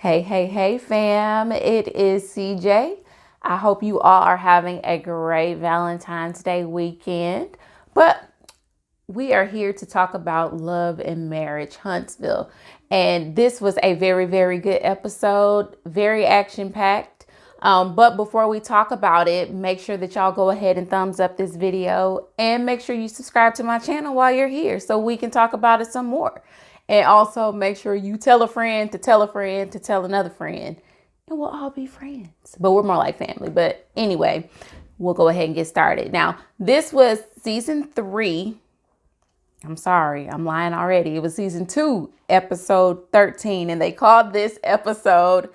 Hey, fam. It is CJ. I hope you all are having a great Valentine's Day weekend. But we are here to talk about love and marriage, Huntsville. And this was a very, very good episode, very action packed. But before we talk about it, make sure that y'all go ahead and thumbs up this video and make sure you subscribe to my channel while you're here so we can talk about it some more. And also make sure you tell a friend to tell a friend to tell another friend, and we'll all be friends. But we're more like family. But anyway, we'll go ahead and get started. Now, this was season 3. I'm sorry, I'm lying already. It was season 2, episode 13. And they called this episode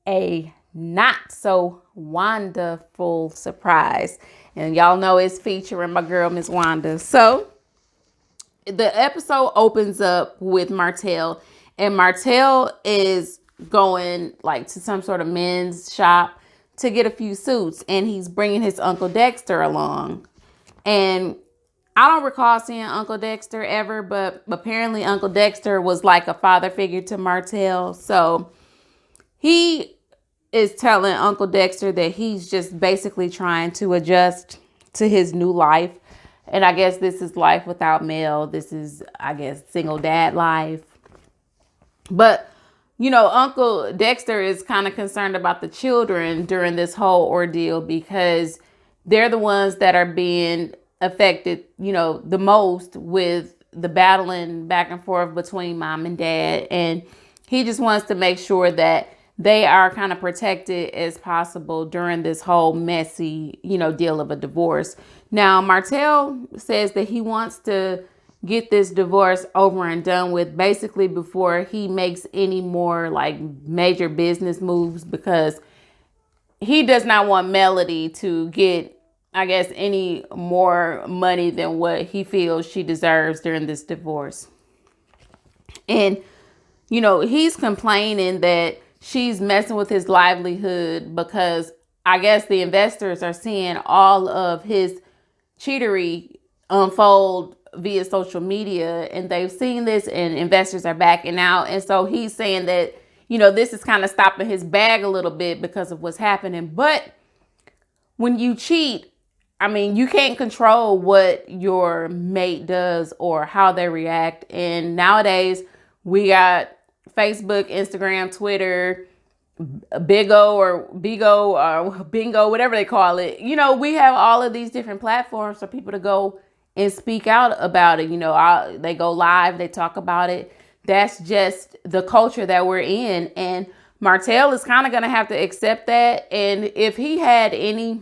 a not so Wanda-ful surprise. And y'all know it's featuring my girl, Miss Wanda. So the episode opens up with Martell, and Martell is going like to some sort of men's shop to get a few suits, and he's bringing his Uncle Dexter along. And I don't recall seeing Uncle Dexter ever, but apparently Uncle Dexter was like a father figure to Martell. So he is telling Uncle Dexter that he's just basically trying to adjust to his new life. And I guess this is life without Mel. This is, I guess, single dad life. But, you know, Uncle Dexter is kind of concerned about the children during this whole ordeal because they're the ones that are being affected, you know, the most with the battling back and forth between mom and dad. And he just wants to make sure that they are kind of protected as possible during this whole messy, you know, deal of a divorce. Now, Martell says that he wants to get this divorce over and done with basically before he makes any more like major business moves, because he does not want Melody to get, I guess, any more money than what he feels she deserves during this divorce. And, you know, he's complaining that she's messing with his livelihood because I guess the investors are seeing all of his cheatery unfold via social media, and they've seen this and investors are backing out. And so he's saying that, you know, this is kind of stopping his bag a little bit because of what's happening. But when you cheat, I mean, you can't control what your mate does or how they react. And nowadays we got Facebook, Instagram, Twitter, Bigo or Bigo or Bingo, whatever they call it. You know, we have all of these different platforms for people to go and speak out about it. You know, they go live, they talk about it. That's just the culture that we're in. And Martell is kind of going to have to accept that. And if he had any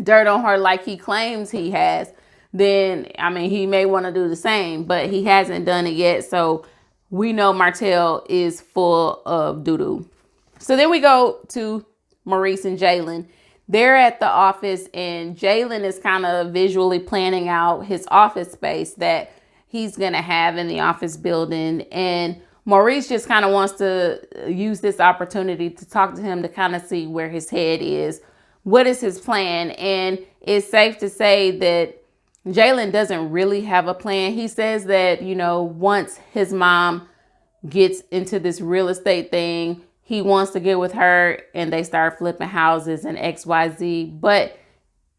dirt on her like he claims he has, then, I mean, he may want to do the same, but he hasn't done it yet. So we know Martell is full of doo-doo. So then we go to Maurice and Jalen. They're at the office, and Jalen is kind of visually planning out his office space that he's going to have in the office building. And Maurice just kind of wants to use this opportunity to talk to him to kind of see where his head is. What is his plan? And it's safe to say that Jalen doesn't really have a plan. He says that, you know, once his mom gets into this real estate thing, he wants to get with her and they start flipping houses and XYZ. But,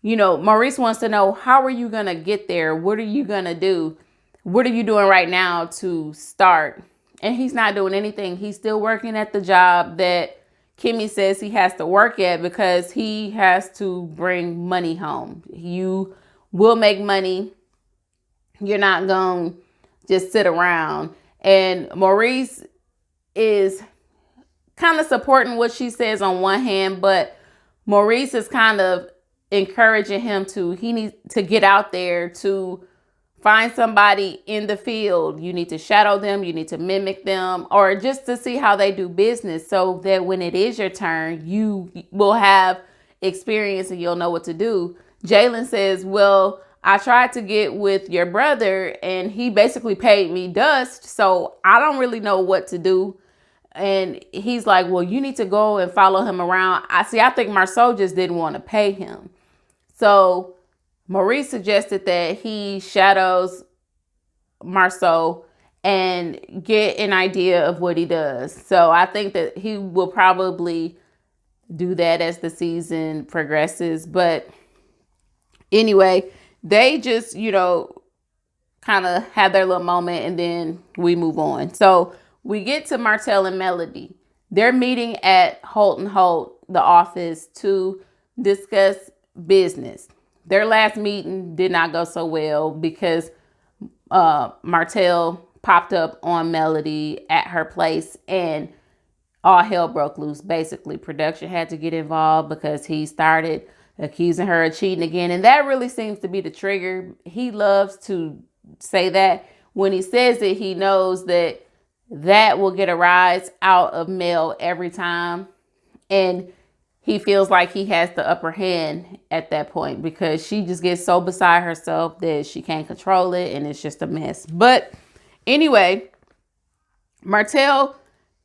you know, Maurice wants to know, how are you going to get there? What are you going to do? What are you doing right now to start? And he's not doing anything. He's still working at the job that Kimmy says he has to work at because he has to bring money home. You will make money. You're not going to just sit around. And Maurice is kind of supporting what she says on one hand, but Maurice is kind of encouraging him he needs to get out there to find somebody in the field. You need to shadow them. You need to mimic them, or just to see how they do business so that when it is your turn, you will have experience and you'll know what to do. Jalen says, well, I tried to get with your brother and he basically paid me dust. So I don't really know what to do. And he's like, well, you need to go and follow him around. I think Marceau just didn't want to pay him. So Maurice suggested that he shadows Marceau and get an idea of what he does. So I think that he will probably do that as the season progresses. But anyway, they just, kind of have their little moment and then we move on. So we get to Martell and Melody. They're meeting at Holt and Holt, the office, to discuss business. Their last meeting did not go so well because Martell popped up on Melody at her place and all hell broke loose. Basically, production had to get involved because he started accusing her of cheating again. And that really seems to be the trigger. He loves to say that. When he says it, he knows that that will get a rise out of Mel every time. And he feels like he has the upper hand at that point because she just gets so beside herself that she can't control it and it's just a mess. But anyway, Martell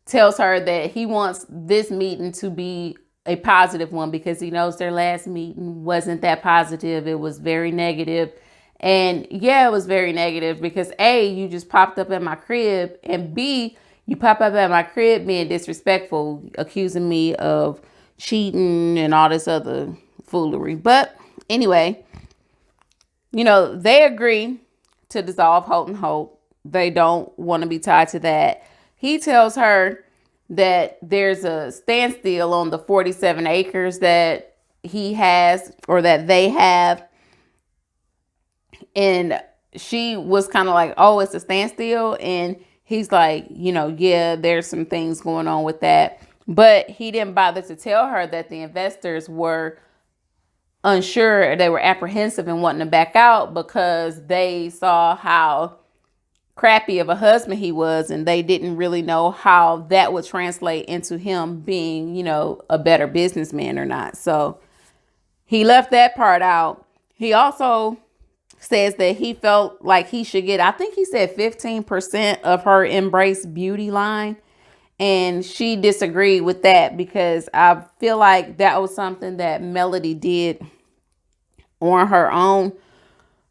tells her that he wants this meeting to be a positive one because he knows their last meeting wasn't that positive. It was very negative. And yeah, it was very negative because A, you just popped up at my crib, and B, you pop up at my crib being disrespectful, accusing me of cheating and all this other foolery. But anyway, they agree to dissolve Holt and Holt. They don't want to be tied to that. He tells her that there's a standstill on the 47 acres that he has or that they have. And she was kind of like, oh, it's a standstill. And he's like, yeah, there's some things going on with that. But he didn't bother to tell her that the investors were unsure. They were apprehensive and wanting to back out because they saw how crappy of a husband he was. And they didn't really know how that would translate into him being, a better businessman or not. So he left that part out. He also says that he felt like he should get, I think he said 15% of her Embrace Beauty line. And she disagreed with that because I feel like that was something that Melody did on her own.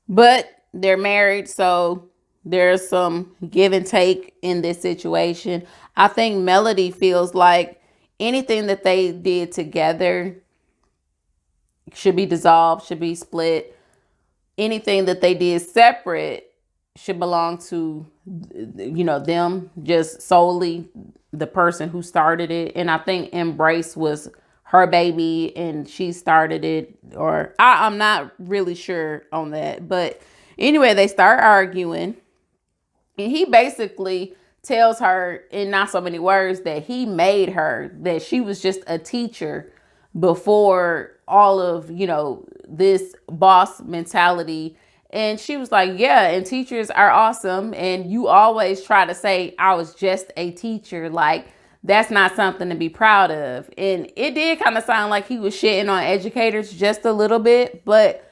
But they're married, so there's some give and take in this situation. I think Melody feels like anything that they did together should be dissolved, should be split. Anything that they did separate should belong to, them, just solely the person who started it. And I think Embrace was her baby and she started it, or I'm not really sure on that. But anyway, they start arguing and he basically tells her in not so many words that he made her, that she was just a teacher before all of, this boss mentality. And she was like, yeah, and teachers are awesome. And you always try to say, I was just a teacher. Like, that's not something to be proud of. And it did kind of sound like he was shitting on educators just a little bit. But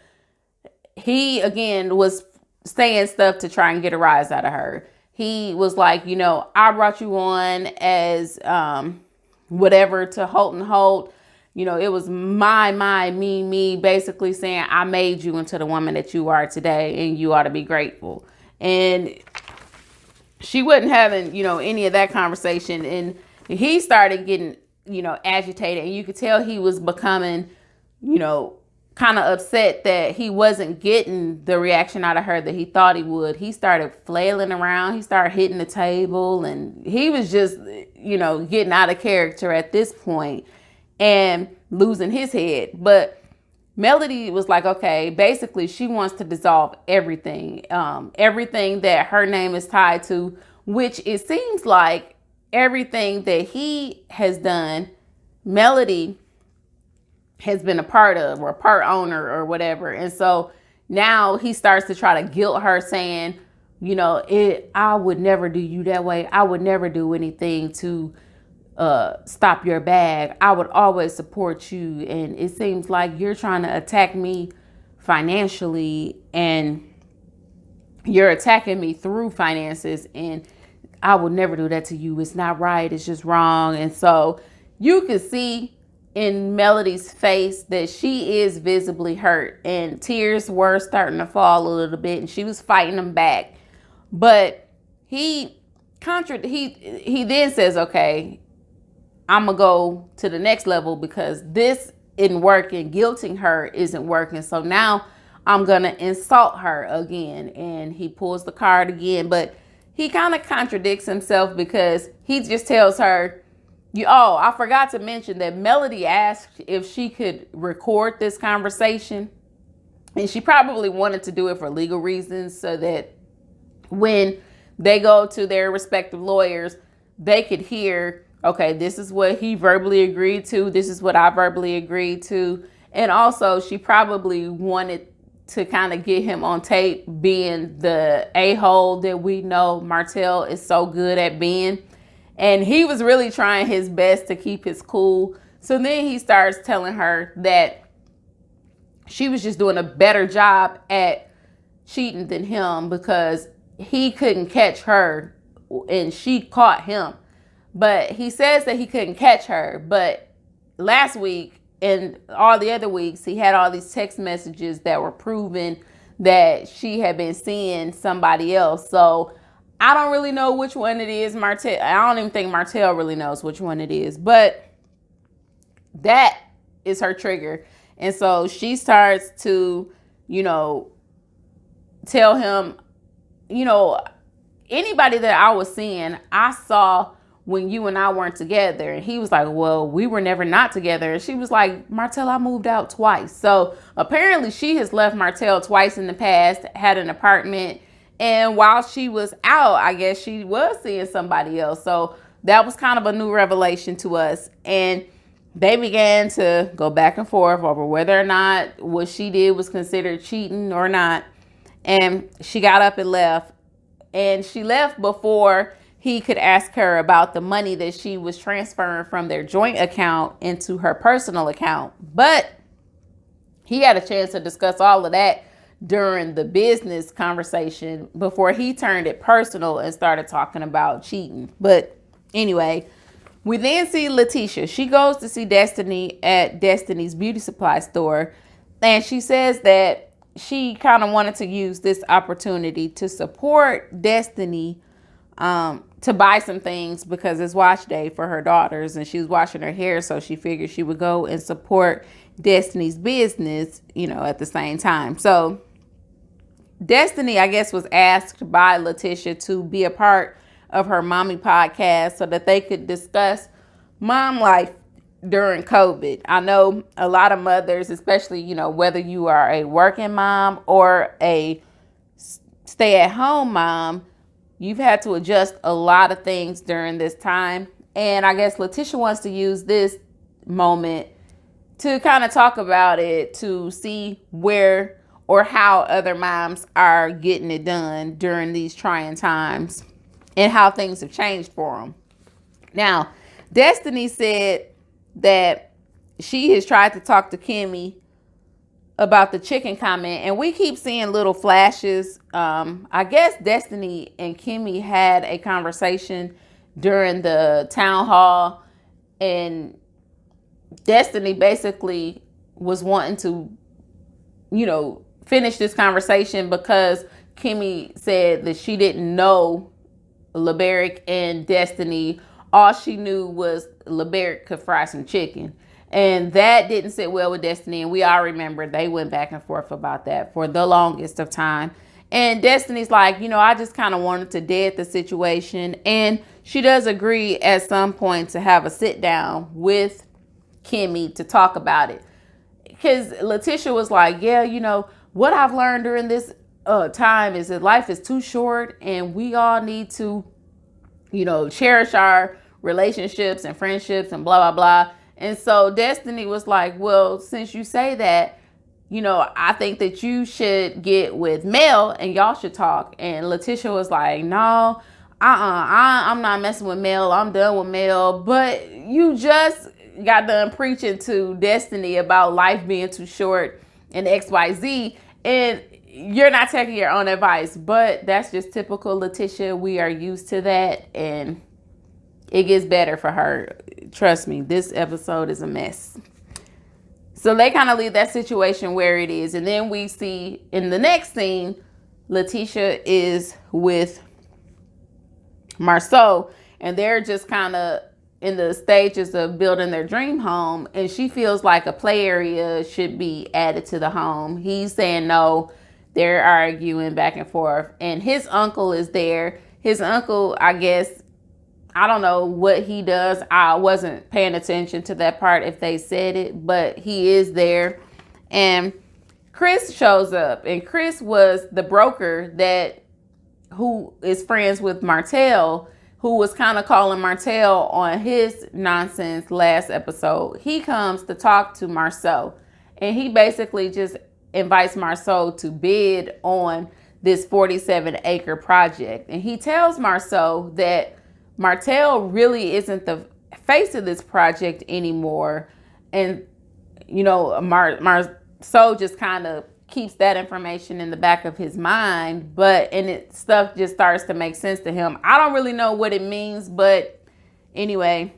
he, again, was saying stuff to try and get a rise out of her. He was like, I brought you on as whatever to Holt and Holt. It was me, basically saying I made you into the woman that you are today and you ought to be grateful. And she wasn't having, any of that conversation. And he started getting, agitated. And you could tell he was becoming, kind of upset that he wasn't getting the reaction out of her that he thought he would. He started flailing around. He started hitting the table. And he was just, getting out of character at this point and losing his head. But Melody was like, okay, basically she wants to dissolve everything, everything that her name is tied to, which it seems like everything that he has done, Melody has been a part of or part owner or whatever. And so now he starts to try to guilt her saying, I would never do you that way. I would never do anything to stop your bag. I would always support you. And it seems like you're trying to attack me financially and you're attacking me through finances. And I would never do that to you. It's not right. It's just wrong. And so you can see in Melody's face that she is visibly hurt and tears were starting to fall a little bit and she was fighting them back. But he then says, okay, I'm gonna go to the next level because this isn't working. Guilting her isn't working. So now I'm gonna insult her again. And he pulls the card again, but he kind of contradicts himself because he just tells her, I forgot to mention that Melody asked if she could record this conversation. And she probably wanted to do it for legal reasons so that when they go to their respective lawyers, they could hear, okay, this is what he verbally agreed to. This is what I verbally agreed to. And also she probably wanted to kind of get him on tape being the a-hole that we know Martell is so good at being. And he was really trying his best to keep his cool. So then he starts telling her that she was just doing a better job at cheating than him because he couldn't catch her and she caught him. But he says that he couldn't catch her. But last week and all the other weeks, he had all these text messages that were proving that she had been seeing somebody else. So I don't really know which one it is. Martell, I don't even think Martell really knows which one it is. But that is her trigger. And so she starts to, tell him, anybody that I was seeing, I saw when you and I weren't together. And he was like, well, we were never not together. And she was like, Martell, I moved out twice. So apparently she has left Martell twice in the past, had an apartment. And while she was out, I guess she was seeing somebody else. So that was kind of a new revelation to us. And they began to go back and forth over whether or not what she did was considered cheating or not. And she got up and left. And she left before he could ask her about the money that she was transferring from their joint account into her personal account. But he had a chance to discuss all of that during the business conversation before he turned it personal and started talking about cheating. But anyway, we then see Letitia. She goes to see Destiny at Destiny's beauty supply store. And she says that she kind of wanted to use this opportunity to support Destiny to buy some things because it's wash day for her daughters and she was washing her hair. So she figured she would go and support Destiny's business, at the same time. So Destiny, I guess, was asked by Letitia to be a part of her mommy podcast so that they could discuss mom life during COVID. I know a lot of mothers, especially, whether you are a working mom or a stay-at-home mom, you've had to adjust a lot of things during this time. And I guess Letitia wants to use this moment to kind of talk about it, to see where or how other moms are getting it done during these trying times and how things have changed for them. Now, Destiny said that she has tried to talk to Kimmy about the chicken comment, and we keep seeing little flashes. I guess Destiny and Kimmy had a conversation during the town hall, and Destiny basically was wanting to, finish this conversation because Kimmy said that she didn't know LeBerick and Destiny. All she knew was LeBerick could fry some chicken. And that didn't sit well with Destiny. And we all remember they went back and forth about that for the longest of time. And Destiny's like, I just kind of wanted to dead the situation. And she does agree at some point to have a sit down with Kimmy to talk about it. Because Letitia was like, yeah, what I've learned during this time is that life is too short and we all need to, cherish our relationships and friendships and blah, blah, blah. And so Destiny was like, well, since you say that, I think that you should get with Mel and y'all should talk. And Letitia was like, no, I'm not messing with Mel. I'm done with Mel. But you just got done preaching to Destiny about life being too short and XYZ. And you're not taking your own advice. But that's just typical Letitia. We are used to that. And it gets better for her. Trust me, this episode is a mess. So they kind of leave that situation where it is. And then we see in the next scene, Letitia is with Marceau, and they're just kind of in the stages of building their dream home, and she feels like a play area should be added to the home. He's saying no. They're arguing back and forth, and his uncle is there. His uncle, I guess, I don't know what he does. I wasn't paying attention to that part if they said it, but he is there. And Chris shows up, and Chris was the broker who is friends with Martell, who was kind of calling Martell on his nonsense last episode. He comes to talk to Marceau, and he basically just invites Marceau to bid on this 47-acre project. And he tells Marceau that Martell really isn't the face of this project anymore. And, Marceau just kind of keeps that information in the back of his mind, stuff just starts to make sense to him. I don't really know what it means, but anyway,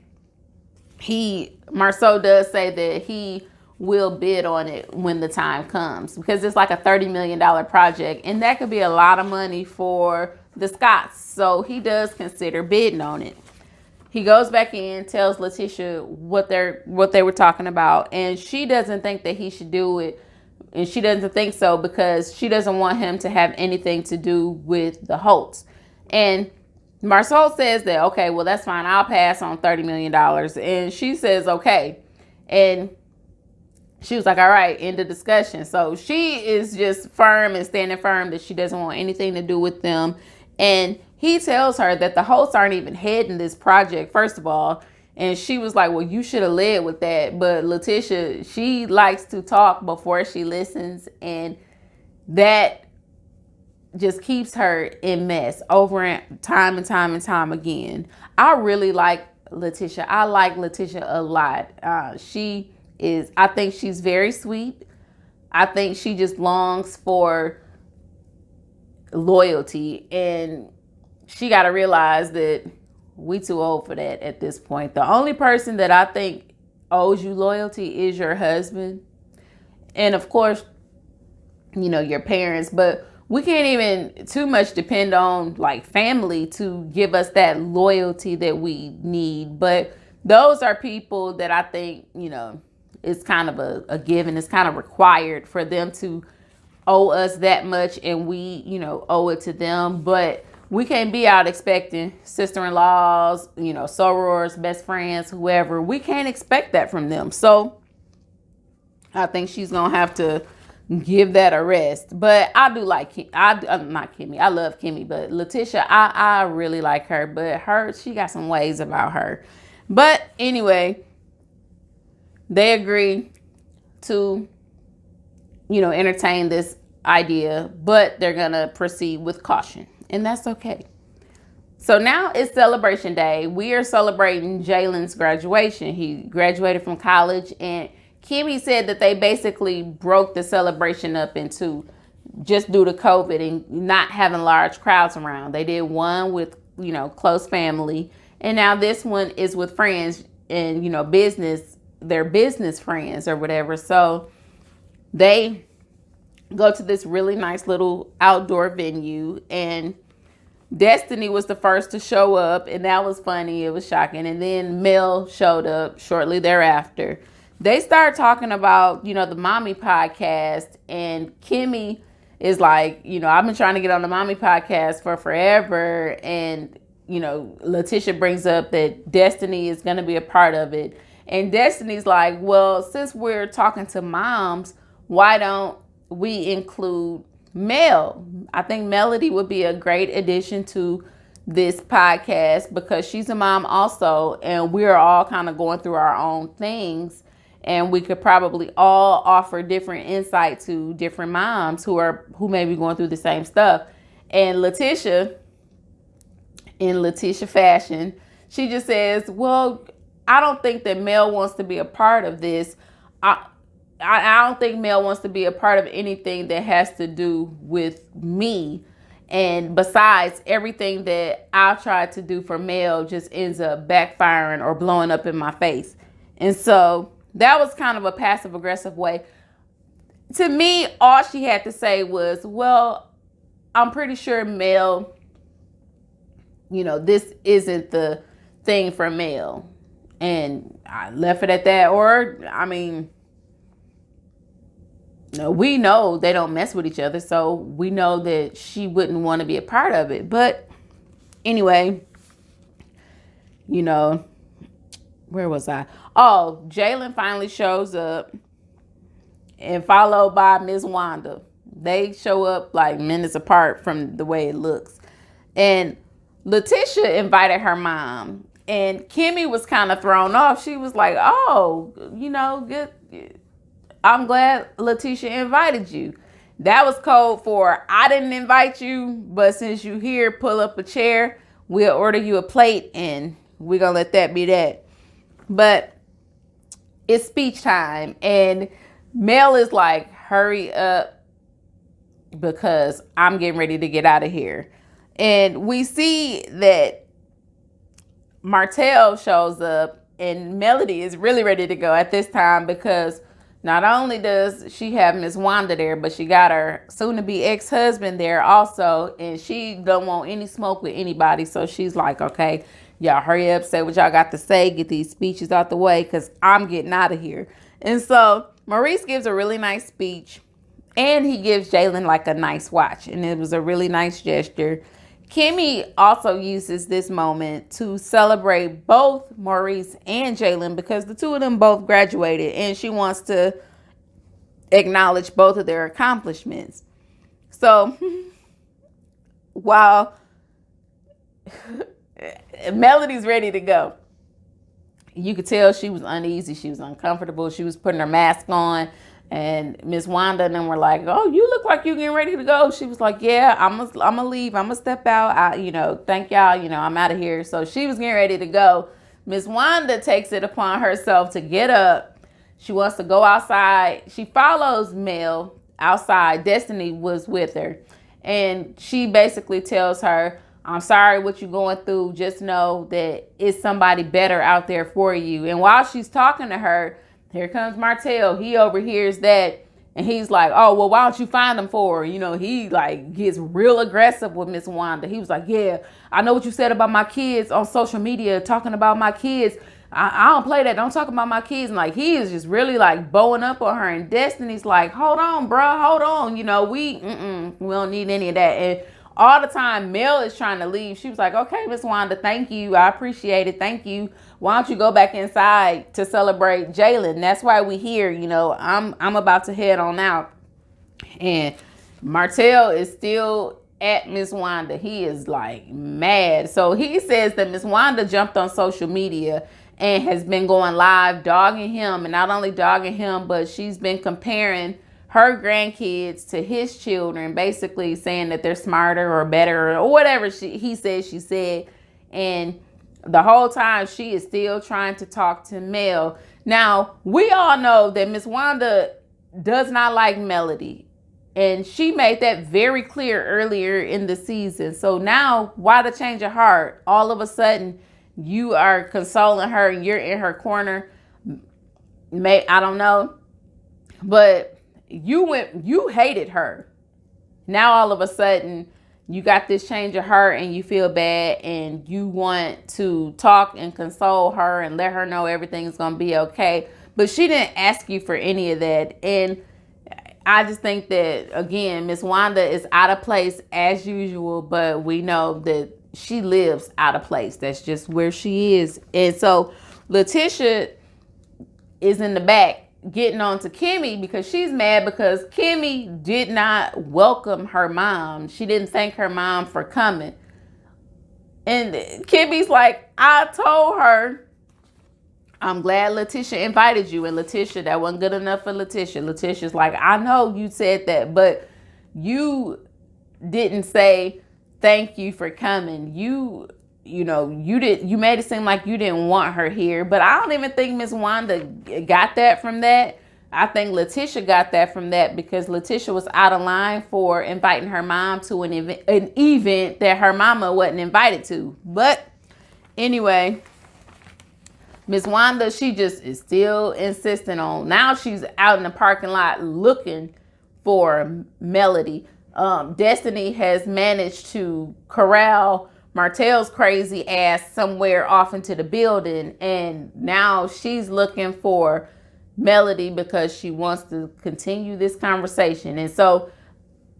Marceau does say that he will bid on it when the time comes, because it's like a $30 million project, and that could be a lot of money for the Scotts. So he does consider bidding on it. He goes back in, tells Letitia what they were talking about, and she doesn't think that he should do it. And she doesn't think so because she doesn't want him to have anything to do with the Holtz. And Marceau says that, okay, well, that's fine. I'll pass on $30 million. And she says, okay. And she was like, all right, end of discussion. So she is just firm and standing firm that she doesn't want anything to do with them. And he tells her that the Holtz aren't even heading this project, first of all. And she was like, well, you should have led with that. But Letitia, she likes to talk before she listens. And that just keeps her in mess over and time again. I really like Letitia. I like Letitia a lot. I think she's very sweet. I think she just longs for loyalty. And she got to realize that we too old for that at this point. The only person that I think owes you loyalty is your husband. And of course, your parents. But we can't even too much depend on like family to give us that loyalty that we need. But those are people that I think, it's kind of a given. It's kind of required for them to owe us that much, and we, owe it to them. But we can't be out expecting sister-in-laws, sorors, best friends, whoever. We can't expect that from them. So I think she's going to have to give that a rest. But I do like not Kimmy. I love Kimmy, but Letitia, I really like her. But she got some ways about her. But anyway, they agree to, entertain this idea, but they're going to proceed with caution. And that's okay. So now it's celebration day. We are celebrating Jalen's graduation. He graduated from college, and Kimmy said that they basically broke the celebration up into, just due to COVID and not having large crowds around. They did one with, close family, and now this one is with friends and, their business friends or whatever. So they go to this really nice little outdoor venue, and Destiny was the first to show up, and that was funny. It was shocking. And then Mel showed up shortly thereafter. They started talking about, the Mommy podcast, and Kimmy is like, I've been trying to get on the Mommy podcast for forever. And, Letitia brings up that Destiny is going to be a part of it. And Destiny's like, well, since we're talking to moms, why don't we include Mel? I think Melody would be a great addition to this podcast because she's a mom also, and we're all kind of going through our own things, and we could probably all offer different insight to different moms who may be going through the same stuff. And Letitia, in Letitia fashion, she just says, well, I don't think that Mel wants to be a part of this. I don't think Mel wants to be a part of anything that has to do with me. And besides, everything that I've tried to do for Mel just ends up backfiring or blowing up in my face. And so that was kind of a passive aggressive way. To me, all she had to say was, well, I'm pretty sure Mel this isn't the thing for Mel. And I left it at that. Or, I mean, we know they don't mess with each other, so we know that she wouldn't want to be a part of it. But anyway, where was I? Oh, Jalen finally shows up, and followed by Miss Wanda. They show up like minutes apart from the way it looks. And Letitia invited her mom, and Kimmy was kind of thrown off. She was like, oh, good. I'm glad Letitia invited you. That was code for I didn't invite you, but since you here, pull up a chair. We'll order you a plate, and we're going to let that be that. But it's speech time, and Mel is like, hurry up because I'm getting ready to get out of here. And we see that Martell shows up, and Melody is really ready to go at this time because not only does she have Miss Wanda there, but she got her soon-to-be ex-husband there also, and she don't want any smoke with anybody. So she's like, okay, y'all hurry up, say what y'all got to say, get these speeches out the way, because I'm getting out of here. And so Maurice gives a really nice speech, and he gives Jalen like a nice watch, and it was a really nice gesture. Kimmy also uses this moment to celebrate both Maurice and Jalen because the two of them both graduated, and she wants to acknowledge both of their accomplishments. So while Melody's ready to go, you could tell she was uneasy. She was uncomfortable. She was putting her mask on. And Miss Wanda and them were like, oh, you look like you're getting ready to go. She was like, yeah, I'm going to leave. I'm going to step out. Thank y'all. I'm out of here. So she was getting ready to go. Miss Wanda takes it upon herself to get up. She wants to go outside. She follows Mel outside. Destiny was with her. And she basically tells her, I'm sorry what you're going through. Just know that it's somebody better out there for you. And while she's talking to her, here comes Martell. He overhears that, and he's like, oh, well, why don't you find them for her? He like gets real aggressive with Miss Wanda. He was like, yeah, I know what you said about my kids on social media, talking about my kids. I don't play that. Don't talk about my kids. And like, he is just really like bowing up on her. And Destiny's like, hold on, bro, hold on. We don't need any of that. And all the time, Mel is trying to leave. She was like, okay, Miss Wanda, thank you. I appreciate it. Thank you. Why don't you go back inside to celebrate Jalen? That's why we here. I'm about to head on out. And Martell is still at Miss Wanda. He is like mad. So he says that Miss Wanda jumped on social media and has been going live dogging him. And not only dogging him, but she's been comparing her grandkids to his children, basically saying that they're smarter or better or whatever he said, she said. And the whole time she is still trying to talk to Mel. Now, we all know that Miss Wanda does not like Melody. And she made that very clear earlier in the season. So now, why the change of heart? All of a sudden, you are consoling her and you're in her corner. I don't know. But you hated her. Now all of a sudden you got this change of heart and you feel bad and you want to talk and console her and let her know everything's going to be okay. But she didn't ask you for any of that. And I just think that, again, Miss Wanda is out of place as usual, but we know that she lives out of place. That's just where she is. And so Letitia is in the back getting on to Kimmy because she's mad because Kimmy did not welcome her mom. She didn't thank her mom for coming. And Kimmy's like, I told her, I'm glad Letitia invited you. And Letitia, that wasn't good enough for Letitia. Letitia's like, I know you said that, but you didn't say thank you for coming. You made it seem like you didn't want her here, but I don't even think Miss Wanda got that from that. I think Letitia got that from that because Letitia was out of line for inviting her mom to an event that her mama wasn't invited to. But anyway, Miss Wanda, she just is still insisting on, now she's out in the parking lot looking for Melody. Destiny has managed to corral Martell's crazy ass somewhere off into the building, and now she's looking for Melody because she wants to continue this conversation. And so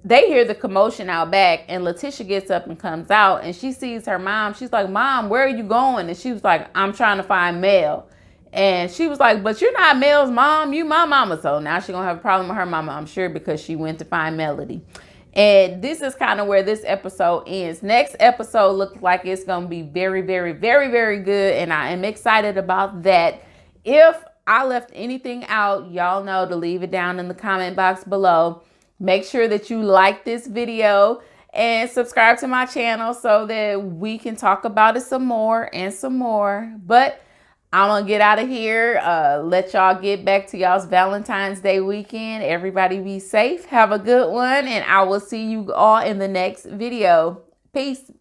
they hear the commotion out back, and Letitia gets up and comes out, and she sees her mom. She's like, Mom, where are you going? And she was like, I'm trying to find Mel. And she was like, but you're not Mel's mom, you my mama. So now she's gonna have a problem with her mama, I'm sure, because she went to find Melody. And this is kind of where this episode ends. Next episode looks like it's gonna be very, very, very, very good, and I am excited about that. If I left anything out, y'all know to leave it down in the comment box below. Make sure that you like this video and subscribe to my channel so that we can talk about it some more and some more. But I'm going to get out of here. Let y'all get back to y'all's Valentine's Day weekend. Everybody be safe. Have a good one. And I will see you all in the next video. Peace.